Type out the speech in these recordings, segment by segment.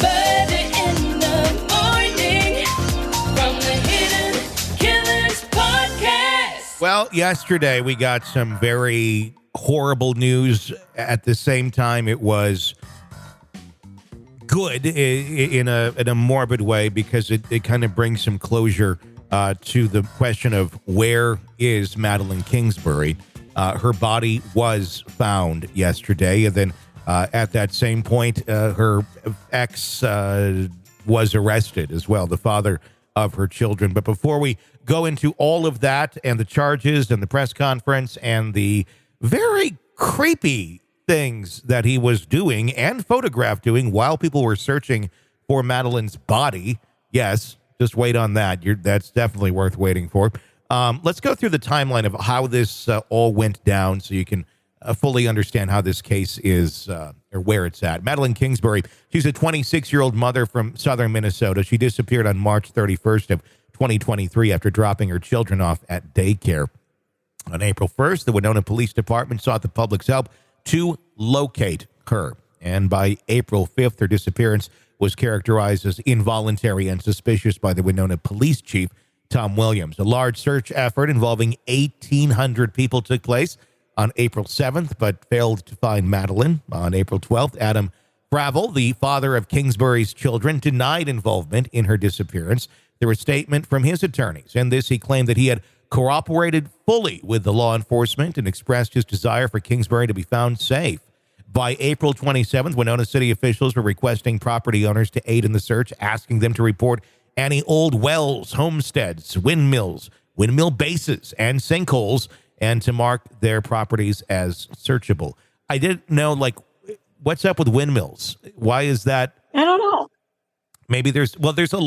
Murder in the morning from the Hidden Killers podcast. Well, yesterday we got some very horrible news. At the same time, it was good in a morbid way because it kind of brings some closure to the question of where is Madeline Kingsbury. Her body was found yesterday, and then at that same point, her ex was arrested as well, the father of her children. But before we go into all of that and the charges and the press conference and the very creepy things that he was doing and photographed doing while people were searching for Madeline's body, yes, just wait on that. That's definitely worth waiting for. Let's go through the timeline of how this all went down so you can fully understand how this case is or where it's at. Madeline Kingsbury, she's a 26-year-old mother from southern Minnesota. She disappeared on March 31st of 2023 after dropping her children off at daycare. On April 1st, the Winona Police Department sought the public's help to locate her. And by April 5th, her disappearance was characterized as involuntary and suspicious by the Winona Police Chief, Tom Williams. A large search effort involving 1,800 people took place on April 7th, but failed to find Madeline. On April 12th, Adam Fravel, the father of Kingsbury's children, denied involvement in her disappearance through a statement from his attorneys. In this, he claimed that he had cooperated fully with the law enforcement and expressed his desire for Kingsbury to be found safe. By April 27th, Winona City officials were requesting property owners to aid in the search, asking them to report any old wells, homesteads, windmills, windmill bases, and sinkholes, and to mark their properties as searchable. I didn't know, what's up with windmills? Why is that? I don't know. Maybe there's a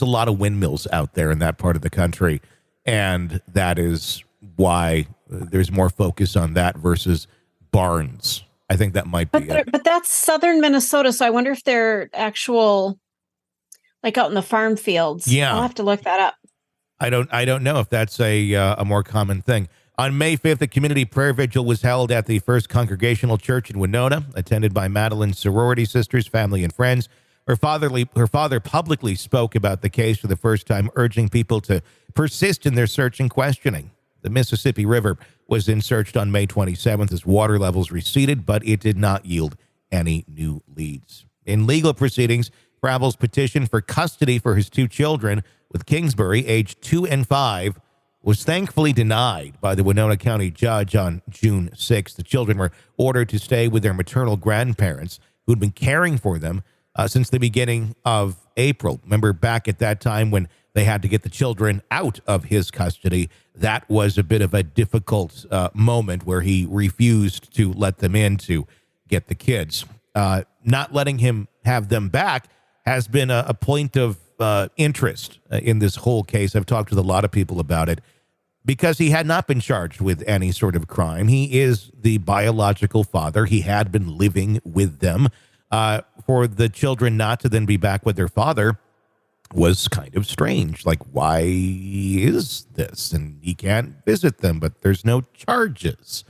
lot of windmills out there in that part of the country, and that is why there's more focus on that versus barns. I think that might be it. But that's southern Minnesota, so I wonder if they're actual, out in the farm fields. Yeah. I'll have to look that up. I don't know if that's a more common thing. On May 5th, a community prayer vigil was held at the First Congregational Church in Winona, attended by Madeline's sorority sisters, family, and friends. Her father publicly spoke about the case for the first time, urging people to persist in their search and questioning. The Mississippi River was then searched on May 27th as water levels receded, but it did not yield any new leads. In legal proceedings, Fravel's petition for custody for his two children with Kingsbury, aged 2 and 5, was thankfully denied by the Winona County judge on June 6th. The children were ordered to stay with their maternal grandparents who had been caring for them since the beginning of April. Remember back at that time when they had to get the children out of his custody, that was a bit of a difficult moment where he refused to let them in to get the kids. Not letting him have them back has been a point of interest in this whole case. I've talked with a lot of people about it because he had not been charged with any sort of crime. He is the biological father. He had been living with them. For the children not to then be back with their father was kind of strange. Why is this? And he can't visit them, but there's no charges.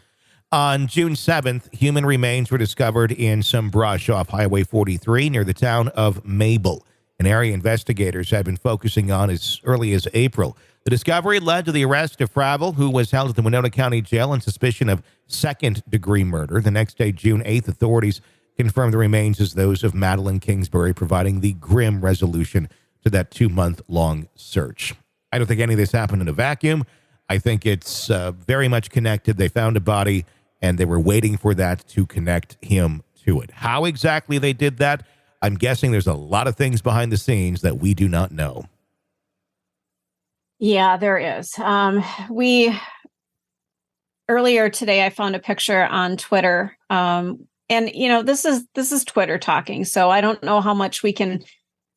On June 7th, human remains were discovered in some brush off Highway 43 near the town of Mabel, an area investigators have been focusing on as early as April. The discovery led to the arrest of Fravel, who was held at the Winona County Jail on suspicion of second-degree murder. The next day, June 8th, authorities confirmed the remains as those of Madeline Kingsbury, providing the grim resolution to that 2-month-long search. I don't think any of this happened in a vacuum. I think it's very much connected. They found a body, and they were waiting for that to connect him to it. How exactly they did that, I'm guessing there's a lot of things behind the scenes that we do not know. Yeah, there is. Earlier today, I found a picture on Twitter, and this is Twitter talking, so I don't know how much we can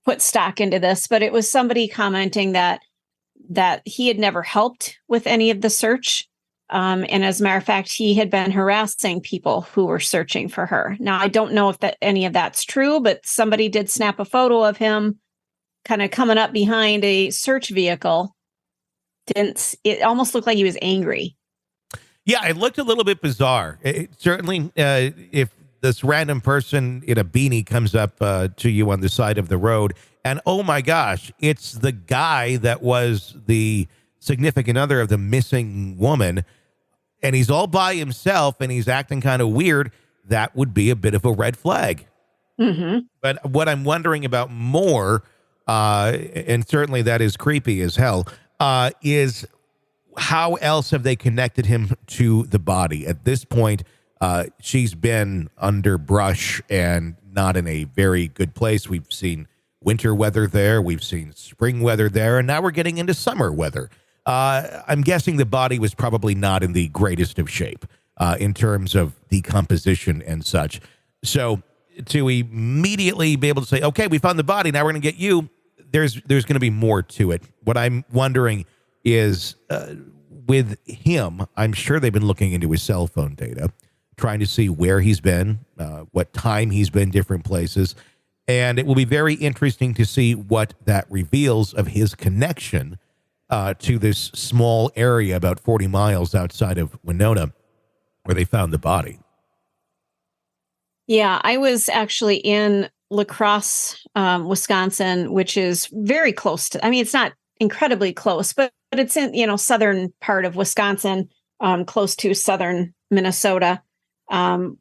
put stock into this, but it was somebody commenting that he had never helped with any of the search. And as a matter of fact, he had been harassing people who were searching for her. Now, I don't know if any of that's true, but somebody did snap a photo of him kind of coming up behind a search vehicle. It almost looked like he was angry. Yeah, it looked a little bit bizarre. Certainly, if this random person in a beanie comes up to you on the side of the road, and oh my gosh, it's the guy that was the significant other of the missing woman, and he's all by himself and he's acting kind of weird. That would be a bit of a red flag. Mm-hmm. But what I'm wondering about more, and certainly that is creepy as hell, is how else have they connected him to the body? At this point, she's been under brush and not in a very good place. We've seen winter weather there. We've seen spring weather there. And now we're getting into summer weather. I'm guessing the body was probably not in the greatest of shape in terms of decomposition and such. So to immediately be able to say, okay, we found the body, now we're going to get you, there's going to be more to it. What I'm wondering is with him, I'm sure they've been looking into his cell phone data, trying to see where he's been, what time he's been different places. And it will be very interesting to see what that reveals of his connection to this small area about 40 miles outside of Winona where they found the body. Yeah, I was actually in La Crosse, Wisconsin, which is very close to, I mean, it's not incredibly close, but it's in, southern part of Wisconsin, close to southern Minnesota, kind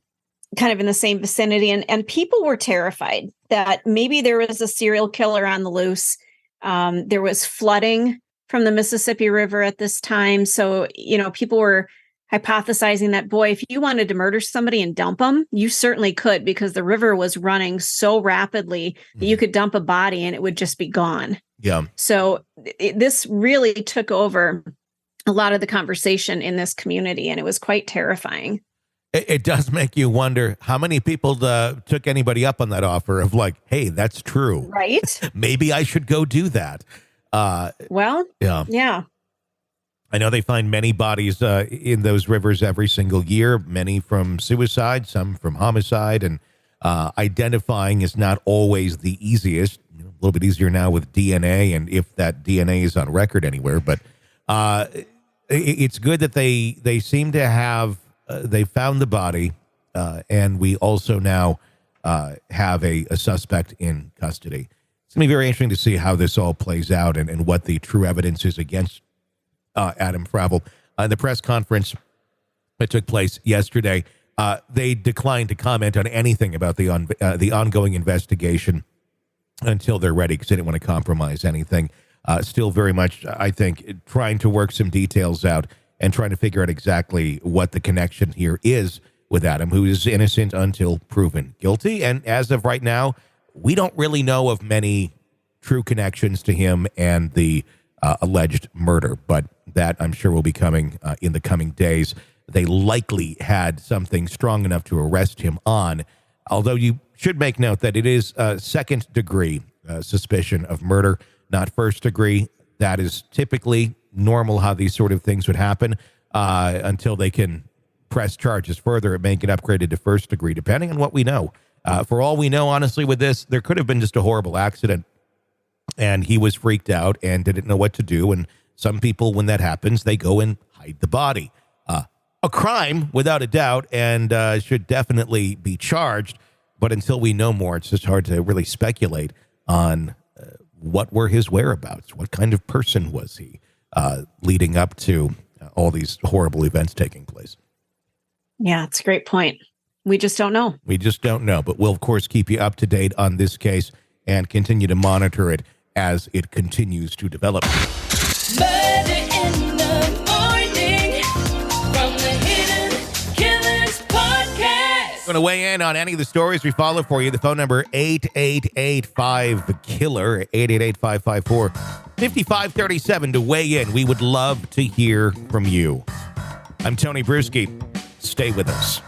of in the same vicinity. And people were terrified that maybe there was a serial killer on the loose. There was flooding from the Mississippi River at this time. So, people were hypothesizing that, boy, if you wanted to murder somebody and dump them, you certainly could, because the river was running so rapidly that you could dump a body and it would just be gone. Yeah. So this really took over a lot of the conversation in this community, and it was quite terrifying. It does make you wonder how many people took anybody up on that offer of like, hey, that's true. Right. Maybe I should go do that. Well, yeah. I know they find many bodies in those rivers every single year, many from suicide, some from homicide, and identifying is not always the easiest. A little bit easier now with DNA, and if that DNA is on record anywhere. But it's good that they seem to have, they found the body, and we also now have a suspect in custody. It's going to be very interesting to see how this all plays out and what the true evidence is against Adam Fravel. In the press conference that took place yesterday, they declined to comment on anything about the ongoing investigation until they're ready, because they didn't want to compromise anything. Still very much, I think, trying to work some details out and trying to figure out exactly what the connection here is with Adam, who is innocent until proven guilty. And as of right now, we don't really know of many true connections to him and the alleged murder, but that I'm sure will be coming in the coming days. They likely had something strong enough to arrest him on, although you should make note that it is second degree suspicion of murder, not first degree. That is typically normal how these sort of things would happen until they can press charges further and make it upgraded to first degree, depending on what we know. For all we know, honestly, with this, there could have been just a horrible accident and he was freaked out and didn't know what to do. And some people, when that happens, they go and hide the body. A crime, without a doubt, and should definitely be charged. But until we know more, it's just hard to really speculate on what were his whereabouts. What kind of person was he leading up to all these horrible events taking place? Yeah, it's a great point. We just don't know. We just don't know. But we'll, of course, keep you up to date on this case and continue to monitor it as it continues to develop. Murder in the morning from the Hidden Killers podcast. Going to weigh in on any of the stories we follow for you. The phone number 888-5-KILLER, 888-554-5537 to weigh in. We would love to hear from you. I'm Tony Brueski. Stay with us.